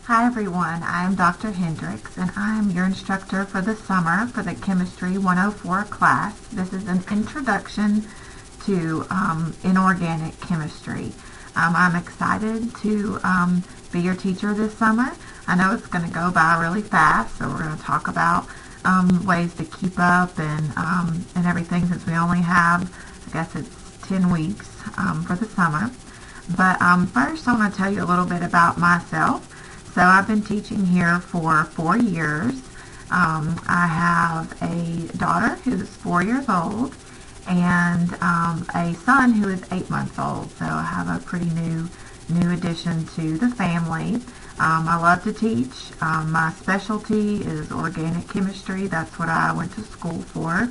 Hi everyone, I'm Dr. Hendricks and I'm your instructor for the summer for the Chemistry 104 class. This is an introduction to inorganic chemistry. I'm excited to be your teacher this summer. I know it's going to go by really fast, so we're going to talk about ways to keep up and everything, since we only have, I guess it's 10 weeks for the summer. But first I want to tell you a little bit about myself. So I've been teaching here for 4 years. I have a daughter who's 4 years old and a son who is 8 months old. So I have a pretty new addition to the family. I love to teach. My specialty is organic chemistry. That's what I went to school for.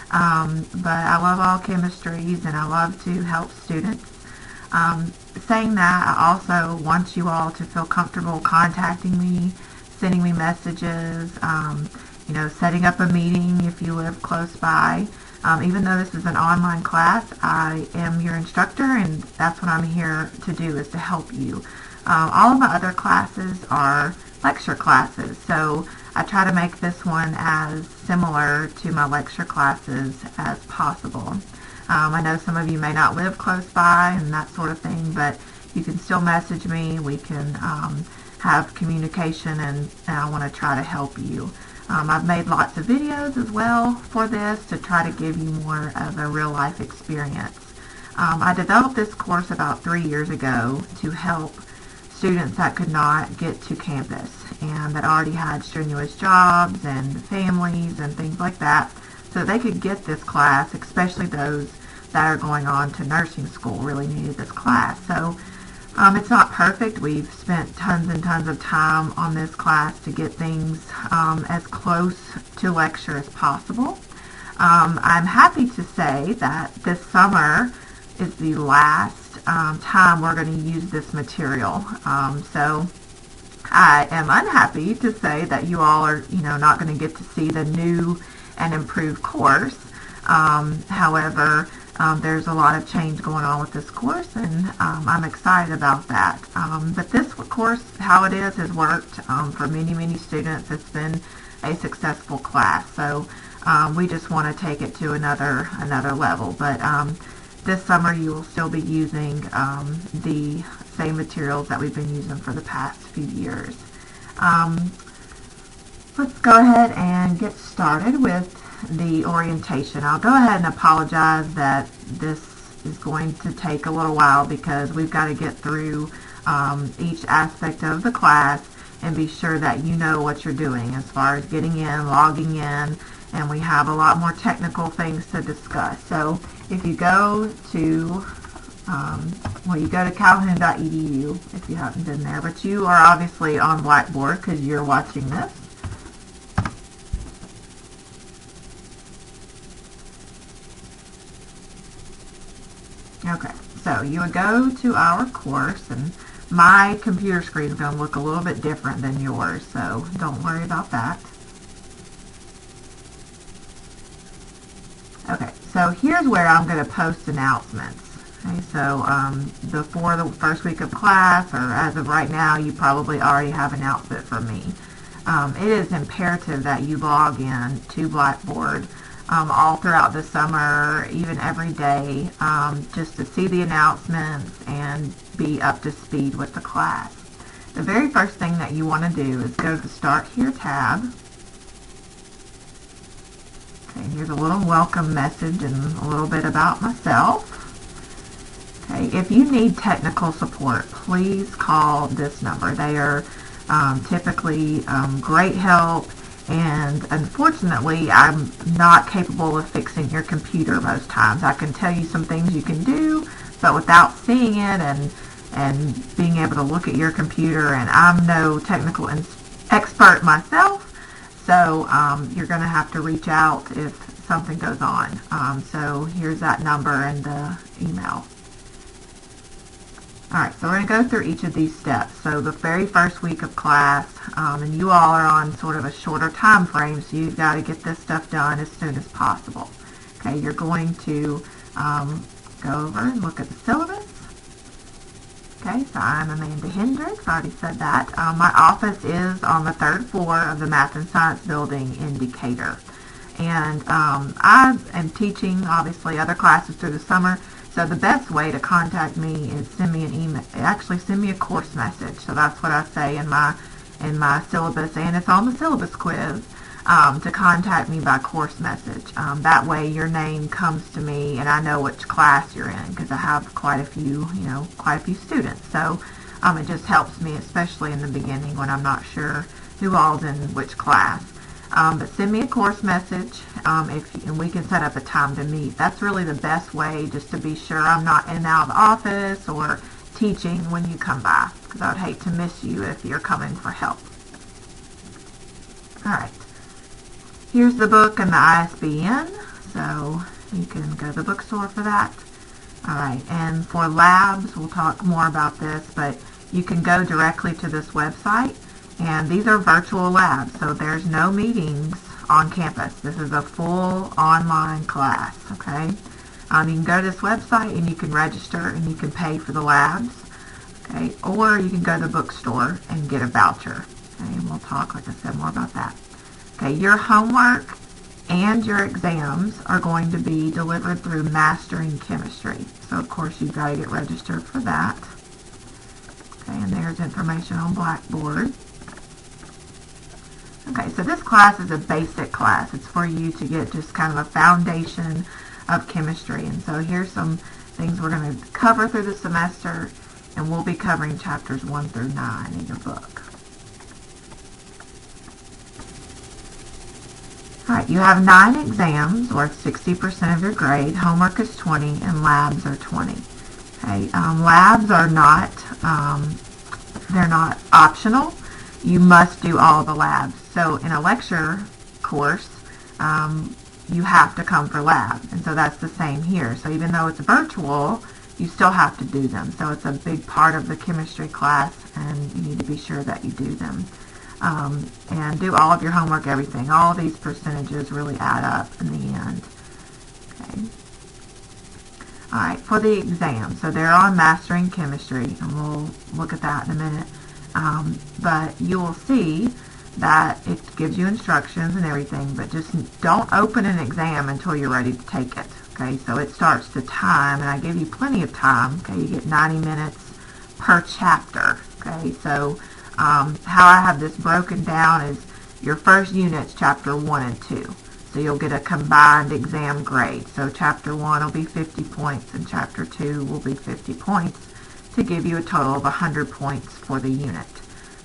But I love all chemistries and I love to help students. Saying that, I also want you all to feel comfortable contacting me, sending me messages, setting up a meeting if you live close by. Even though this is an online class, I am your instructor, and that's what I'm here to do, is to help you. All of my other classes are lecture classes, so I try to make this one as similar to my lecture classes as possible. I know some of you may not live close by and that sort of thing, but you can still message me. We can have communication, and I want to try to help you. I've made lots of videos as well for this to try to give you more of a real-life experience. I developed this course about 3 years ago to help students that could not get to campus and that already had strenuous jobs and families and things like that, so they could get this class, especially those that are going on to nursing school really needed this class. So it's not perfect. We've spent tons and tons of time on this class to get things as close to lecture as possible. I'm happy to say that this summer is the last time we're going to use this material. So I am unhappy to say that you all are, not going to get to see the new and improved course. However, there's a lot of change going on with this course, and I'm excited about that. But this course, how it is, has worked for many, many students. It's been a successful class, so we just want to take it to another level. But this summer you will still be using the same materials that we've been using for the past few years. Let's go ahead and get started with the orientation. I'll go ahead and apologize that this is going to take a little while because we've got to get through each aspect of the class and be sure that you know what you're doing as far as getting in, logging in, and we have a lot more technical things to discuss. So if you go to you go to calhoun.edu if you haven't been there, but you are obviously on Blackboard because you're watching this. Okay, so you would go to our course, and my computer screen is going to look a little bit different than yours, so don't worry about that. Okay, so here's where I'm going to post announcements. Okay, so before the first week of class, or as of right now, you probably already have an outfit for me. It is imperative that you log in to Blackboard all throughout the summer, even every day, just to see the announcements and be up to speed with the class. The very first thing that you want to do is go to the Start Here tab. Okay, here's a little welcome message and a little bit about myself. Okay, if you need technical support, please call this number. They are typically great help. And unfortunately, I'm not capable of fixing your computer most times. I can tell you some things you can do, but without seeing it and being able to look at your computer, and I'm no technical expert myself, so you're going to have to reach out if something goes on. So here's that number and the email. Alright, so we're going to go through each of these steps. So the very first week of class, and you all are on sort of a shorter time frame, so you've got to get this stuff done as soon as possible. Okay, you're going to go over and look at the syllabus. Okay, so I'm Amanda Hendricks. I already said that. My office is on the 3rd floor of the Math and Science building in Decatur. And I am teaching, obviously, other classes through the summer. So the best way to contact me is send me an email. Actually, send me a course message. So that's what I say in my syllabus, and it's on the syllabus quiz, to contact me by course message. That way your name comes to me and I know which class you're in, because I have quite a few students. So it just helps me, especially in the beginning when I'm not sure who all's in which class. But send me a course message, and we can set up a time to meet. That's really the best way, just to be sure I'm not in and out of the office or teaching when you come by, because I would hate to miss you if you're coming for help. Alright, here's the book and the ISBN, so you can go to the bookstore for that. Alright, and for labs, we'll talk more about this, but you can go directly to this website. And these are virtual labs, so there's no meetings on campus. This is a full online class, okay? You can go to this website and you can register and you can pay for the labs, okay? Or you can go to the bookstore and get a voucher, okay? And we'll talk, like I said, more about that. Okay, your homework and your exams are going to be delivered through Mastering Chemistry. So, of course, you've got to get registered for that. Okay, and there's information on Blackboard. Okay, so this class is a basic class. It's for you to get just kind of a foundation of chemistry. And so here's some things we're going to cover through the semester, and we'll be covering chapters 1 through 9 in your book. Alright, you have 9 exams worth 60% of your grade. Homework is 20 and labs are 20. Okay, labs are not, they're not optional. You must do all the labs. So in a lecture course, you have to come for lab. And so that's the same here. So even though it's virtual, you still have to do them. So it's a big part of the chemistry class, and you need to be sure that you do them. And do all of your homework, everything. All these percentages really add up in the end. Okay. Alright, for the exam. So they're on Mastering Chemistry, and we'll look at that in a minute. But you will see that it gives you instructions and everything, but just don't open an exam until you're ready to take it. Okay, so it starts to time, and I give you plenty of time. Okay, you get 90 minutes per chapter. Okay, so how I have this broken down is your first unit's chapter 1 and 2. So you'll get a combined exam grade. So chapter 1 will be 50 points and chapter 2 will be 50 points to give you a total of 100 points for the unit.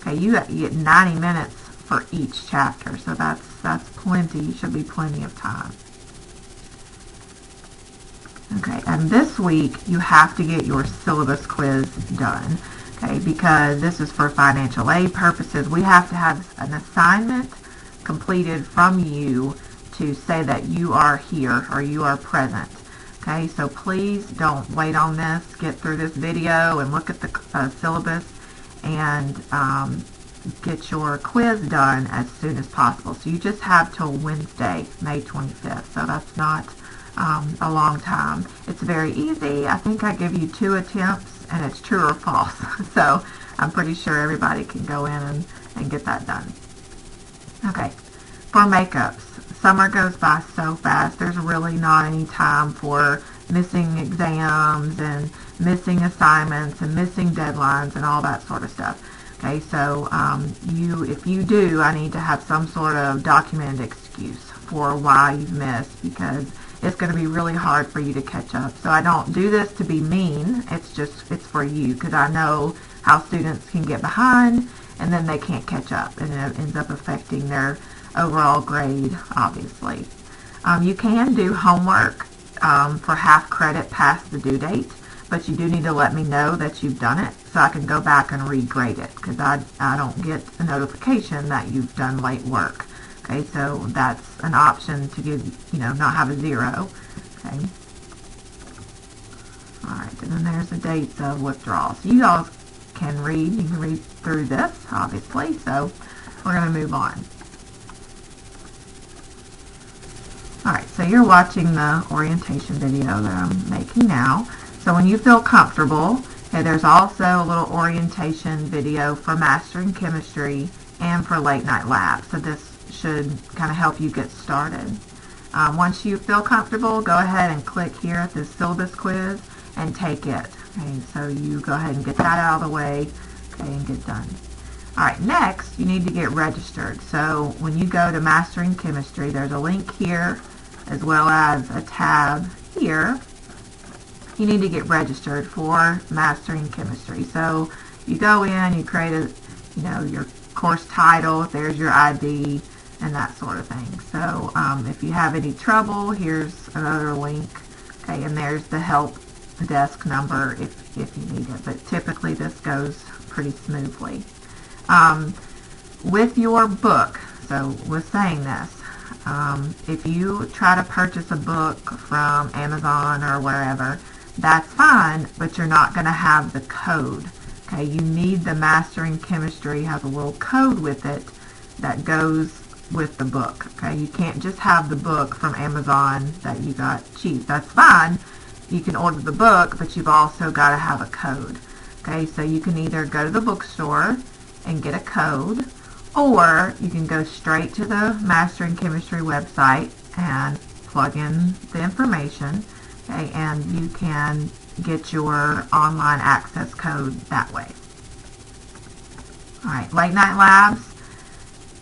Okay, you get 90 minutes for each chapter, so that's plenty. Should be plenty of time. Okay, and this week you have to get your syllabus quiz done. Okay, because this is for financial aid purposes. We have to have an assignment completed from you to say that you are here or you are present. Okay, so please don't wait on this. Get through this video and look at the syllabus and get your quiz done as soon as possible. So you just have till Wednesday, May 25th. So that's not a long time. It's very easy. I think I give you 2 attempts and it's true or false. So I'm pretty sure everybody can go in and get that done. Okay, for makeups. Summer goes by so fast. There's really not any time for missing exams and missing assignments and missing deadlines and all that sort of stuff. Okay, so if you do, I need to have some sort of documented excuse for why you've missed, because it's going to be really hard for you to catch up. So I don't do this to be mean. It's for you, because I know how students can get behind and then they can't catch up, and it ends up affecting their overall grade, obviously. You can do homework for half credit past the due date, but you do need to let me know that you've done it so I can go back and regrade it, because I don't get a notification that you've done late work. Okay, so that's an option to give, not have a 0. Okay. Alright, and then there's the dates of withdrawals. So you all can read. You can read through this, obviously, so we're going to move on. Alright, so you're watching the orientation video that I'm making now. So when you feel comfortable, Okay, there's also a little orientation video for Mastering Chemistry and for Late Night Lab. So this should kind of help you get started. Once you feel comfortable, go ahead and click here at this syllabus quiz and take it. Okay, so you go ahead and get that out of the way, okay, and get done. Alright, next you need to get registered. So when you go to Mastering Chemistry, there's a link here as well as a tab here. You need to get registered for Mastering Chemistry. So you go in, you create your course title, there's your ID, and that sort of thing. So if you have any trouble, here's another link, okay, and there's the help desk number if you need it. But typically this goes pretty smoothly. With your book, so with saying this, if you try to purchase a book from Amazon or wherever, that's fine, but you're not going to have the code. Okay, you need the Mastering Chemistry, has a little code with it that goes with the book. Okay, you can't just have the book from Amazon that you got cheap. That's fine. You can order the book, but you've also got to have a code. Okay, so you can either go to the bookstore and get a code, or you can go straight to the Mastering Chemistry website and plug in the information, okay, and you can get your online access code that way. Alright, Late Night Labs,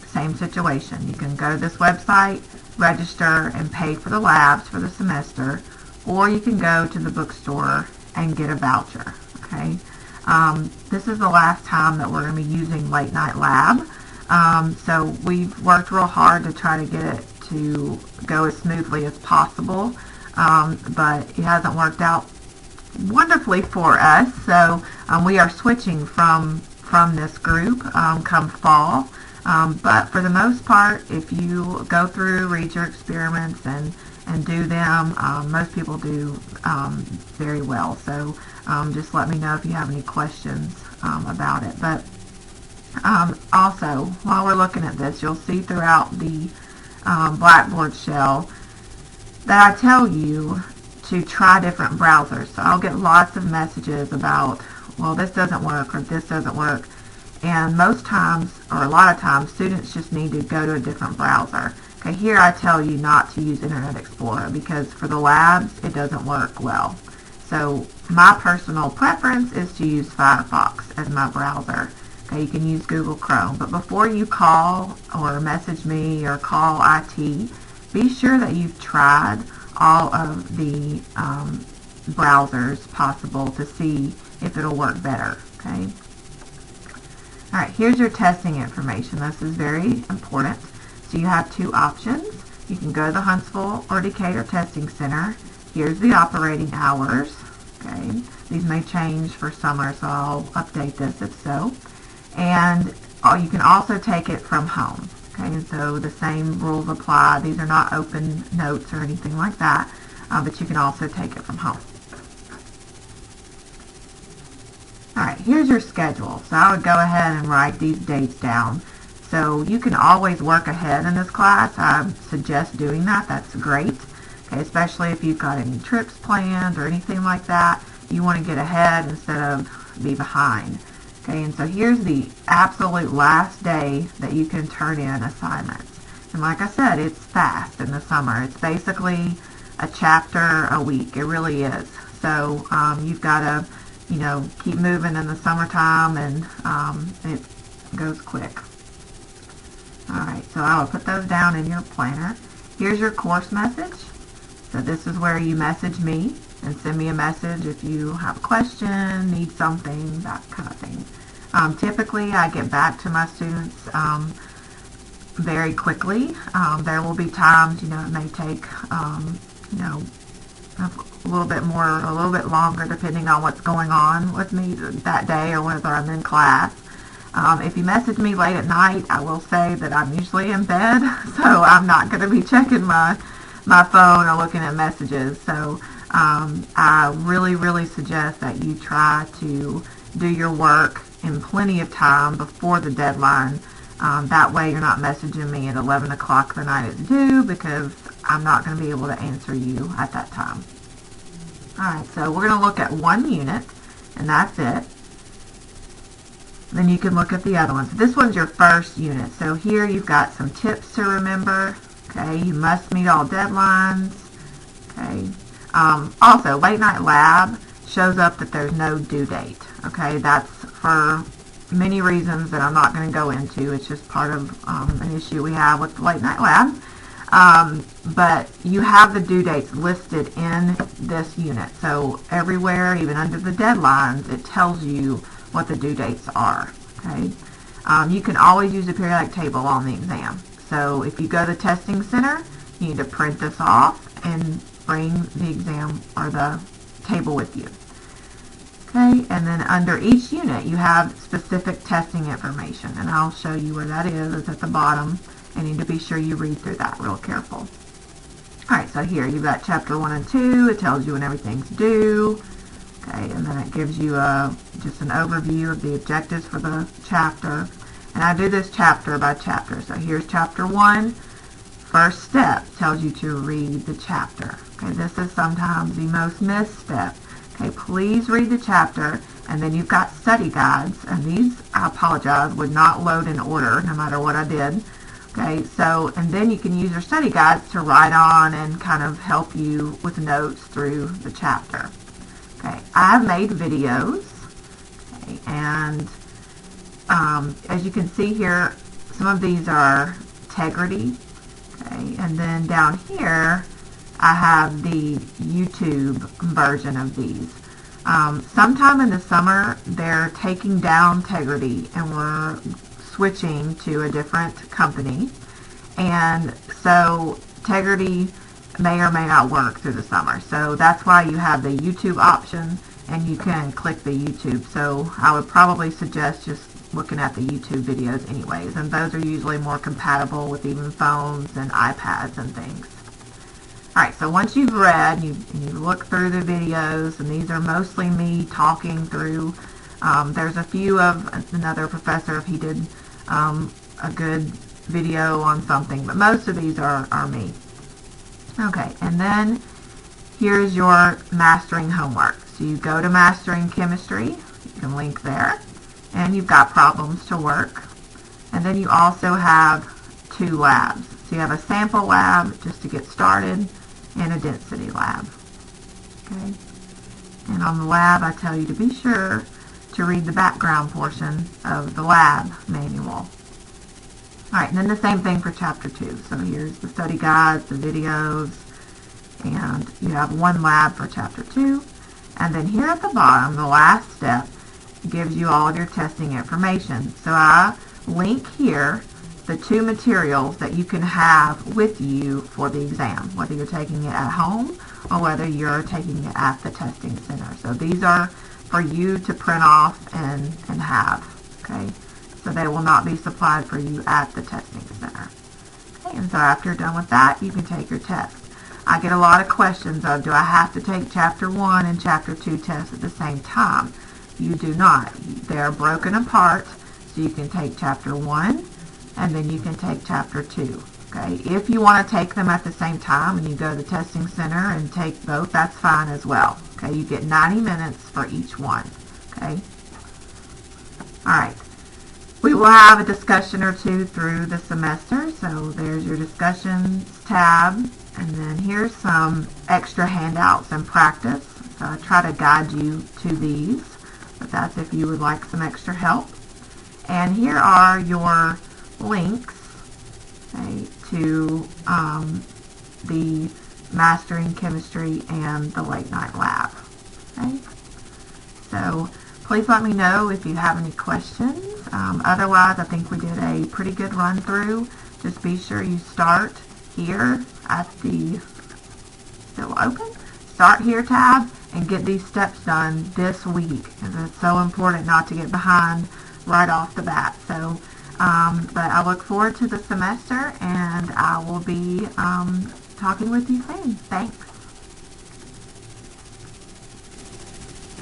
same situation. You can go to this website, register, and pay for the labs for the semester, or you can go to the bookstore and get a voucher. Okay. This is the last time that we're going to be using Late Night Lab. So we've worked real hard to try to get it to go as smoothly as possible, but it hasn't worked out wonderfully for us. So we are switching from this group come fall. But for the most part, if you go through, read your experiments, and do them, most people do very well. So just let me know if you have any questions about it. But also, while we're looking at this, you'll see throughout the Blackboard shell that I tell you to try different browsers. So I'll get lots of messages about, well, this doesn't work or this doesn't work. And most times, or a lot of times, students just need to go to a different browser. Okay, here I tell you not to use Internet Explorer because for the labs, it doesn't work well. So my personal preference is to use Firefox as my browser. Okay, you can use Google Chrome. But before you call or message me or call IT, be sure that you've tried all of the browsers possible to see if it'll work better. Okay. Alright, here's your testing information. This is very important. So you have two options. You can go to the Huntsville or Decatur Testing Center. Here's the operating hours. Okay, these may change for summer, so I'll update this if so. And you can also take it from home. Okay, and so the same rules apply. These are not open notes or anything like that, but you can also take it from home. Alright, here's your schedule. So I would go ahead and write these dates down. So you can always work ahead in this class. I suggest doing that. That's great. Okay, especially if you've got any trips planned or anything like that. You want to get ahead instead of be behind. Okay, and so here's the absolute last day that you can turn in assignments. And like I said, it's fast in the summer. It's basically a chapter a week. It really is. So you've got to, keep moving in the summertime, and it goes quick. Alright, so I will put those down in your planner. Here's your course message. So this is where you message me and send me a message if you have a question, need something, that kind of thing. Typically, I get back to my students very quickly. There will be times, it may take, a little bit more, a little bit longer, depending on what's going on with me that day or whether I'm in class. If you message me late at night, I will say that I'm usually in bed, so I'm not going to be checking my phone or looking at messages. So I really suggest that you try to do your work in plenty of time before the deadline. That way you're not messaging me at 11 o'clock the night it's due, because I'm not going to be able to answer you at that time. Alright, so we're going to look at one unit. and that's it. Then you can look at the other ones. This one's your first unit. So here you've got some tips to remember. Okay, you must meet all deadlines. Okay. Also, late night lab shows up that there's no due date. Okay, that's for many reasons that I'm not going to go into. It's just part of an issue we have with the late night lab. But you have the due dates listed in this unit. So everywhere, even under the deadlines, it tells you what the due dates are. Okay, you can always use a periodic table on the exam. So if you go to the testing center, you need to print this off and bring the exam or the table with you. Okay, and then under each unit you have specific testing information, and I'll show you where that is. It's at the bottom. You need to be sure you read through that real careful. Alright, so here you've got chapter 1 and 2. It tells you when everything's due. Okay, and then it gives you just an overview of the objectives for the chapter. And I do this chapter by chapter. So here's chapter 1. First step tells you to read the chapter. Okay, this is sometimes the most missed step. Okay, please read the chapter, and then you've got study guides, and these, I apologize, would not load in order no matter what I did. Okay, so, and then you can use your study guides to write on and kind of help you with notes through the chapter. Okay, I've made videos, okay, and as you can see here, some of these are integrity, okay, and then down here I have the YouTube version of these. Sometime in the summer they're taking down Tegrity and we're switching to a different company, and so Tegrity may or may not work through the summer. So that's why you have the YouTube option, and you can click the YouTube. So I would probably suggest just looking at the YouTube videos anyways, and those are usually more compatible with even phones and iPads and things. Alright, so once you've read, you look through the videos, and these are mostly me talking through. There's a few of another professor if he did a good video on something, but most of these are me. Okay, and then here's your mastering homework. So you go to Mastering Chemistry, you can link there, and you've got problems to work. And then you also have 2 labs. So you have a sample lab just to get started, and a density lab. Okay, and on the lab I tell you to be sure to read the background portion of the lab manual. Alright, and then the same thing for chapter 2. So here's the study guides, the videos, and you have 1 lab for chapter 2. And then here at the bottom, the last step gives you all of your testing information. So I link here the 2 materials that you can have with you for the exam, whether you're taking it at home or whether you're taking it at the testing center. So these are for you to print off and have, okay? So they will not be supplied for you at the testing center. Okay, and so after you're done with that, you can take your test. I get a lot of questions of, do I have to take chapter 1 and chapter 2 tests at the same time? You do not. They're broken apart, so you can take chapter 1 and then you can take chapter 2. Okay, if you want to take them at the same time and you go to the testing center and take both, that's fine as well. Okay, you get 90 minutes for each one. Okay, alright, we will have a discussion or 2 through the semester. So there's your discussions tab, and then here's some extra handouts and practice. So I try to guide you to these, but that's if you would like some extra help. And here are your links, okay, to the Mastering Chemistry and the Late Night Lab. Okay, so please let me know if you have any questions. Otherwise, I think we did a pretty good run through. Just be sure you start here at the still open, start here tab, and get these steps done this week, because it's so important not to get behind right off the bat. So but I look forward to the semester, and I will be talking with you soon. Thanks.